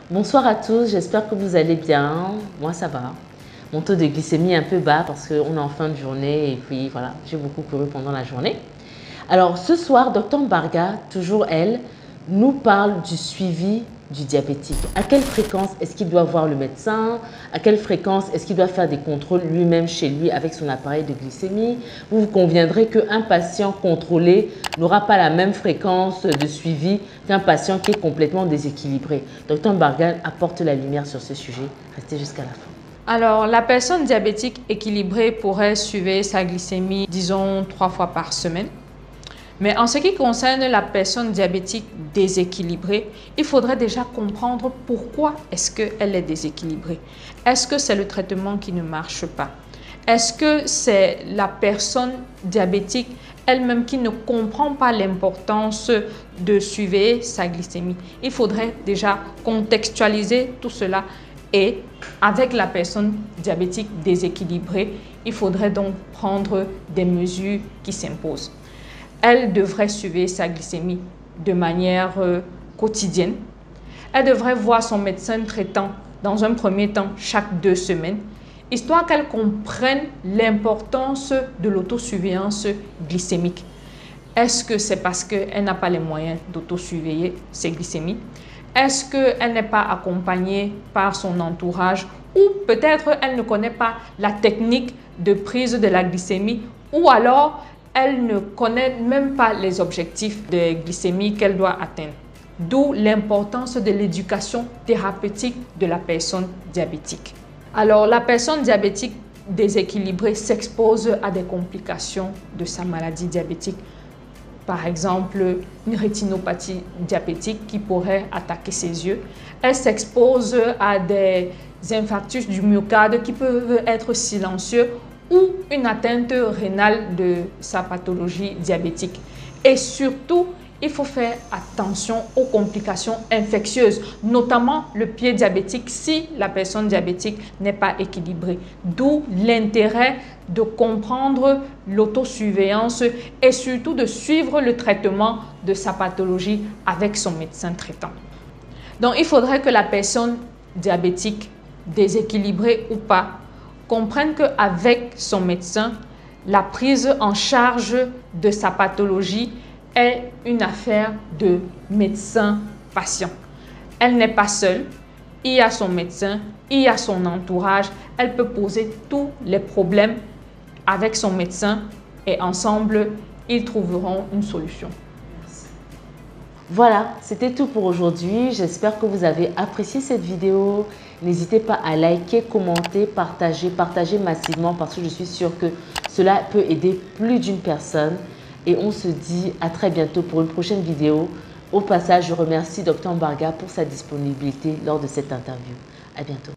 Bonsoir à tous, j'espère que vous allez bien. Moi, ça va. Mon taux de glycémie est un peu bas parce qu'on est en fin de journée et puis voilà, j'ai beaucoup couru pendant la journée. Alors, ce soir, Dr Mbarga, toujours elle, nous parle du suivi du diabétique. À quelle fréquence est-ce qu'il doit voir le médecin? À quelle fréquence est-ce qu'il doit faire des contrôles lui-même chez lui avec son appareil de glycémie? Vous vous conviendrez qu'un patient contrôlé n'aura pas la même fréquence de suivi qu'un patient qui est complètement déséquilibré. Dr Mbarga apporte la lumière sur ce sujet. Restez jusqu'à la fin. Alors, la personne diabétique équilibrée pourrait suivre sa glycémie, disons, 3 fois par semaine. Mais en ce qui concerne la personne diabétique déséquilibrée, il faudrait déjà comprendre pourquoi est-ce qu'elle est déséquilibrée. Est-ce que c'est le traitement qui ne marche pas? Est-ce que c'est la personne diabétique elle-même qui ne comprend pas l'importance de suivre sa glycémie? Il faudrait déjà contextualiser tout cela et avec la personne diabétique déséquilibrée, il faudrait donc prendre des mesures qui s'imposent. Elle devrait suivre sa glycémie de manière quotidienne. Elle devrait voir son médecin traitant dans un premier temps chaque 2 semaines, histoire qu'elle comprenne l'importance de l'autosurveillance glycémique. Est-ce que c'est parce qu'elle n'a pas les moyens d'autosurveiller ses glycémies? Est-ce qu'elle n'est pas accompagnée par son entourage? Ou peut-être elle ne connaît pas la technique de prise de la glycémie? Ou alors elle ne connaît même pas les objectifs de glycémie qu'elle doit atteindre. D'où l'importance de l'éducation thérapeutique de la personne diabétique. Alors, la personne diabétique déséquilibrée s'expose à des complications de sa maladie diabétique. Par exemple, une rétinopathie diabétique qui pourrait attaquer ses yeux. Elle s'expose à des infarctus du myocarde qui peuvent être silencieux ou une atteinte rénale de sa pathologie diabétique. Et surtout, il faut faire attention aux complications infectieuses, notamment le pied diabétique si la personne diabétique n'est pas équilibrée. D'où l'intérêt de comprendre l'autosurveillance et surtout de suivre le traitement de sa pathologie avec son médecin traitant. Donc, il faudrait que la personne diabétique, déséquilibrée ou pas, comprenne qu'avec son médecin, la prise en charge de sa pathologie est une affaire de médecin-patient. Elle n'est pas seule, il y a son médecin, il y a son entourage, elle peut poser tous les problèmes avec son médecin et ensemble, ils trouveront une solution. Voilà, c'était tout pour aujourd'hui. J'espère que vous avez apprécié cette vidéo. N'hésitez pas à liker, commenter, partager massivement parce que je suis sûre que cela peut aider plus d'une personne. Et on se dit à très bientôt pour une prochaine vidéo. Au passage, je remercie Dr Mbarga pour sa disponibilité lors de cette interview. À bientôt.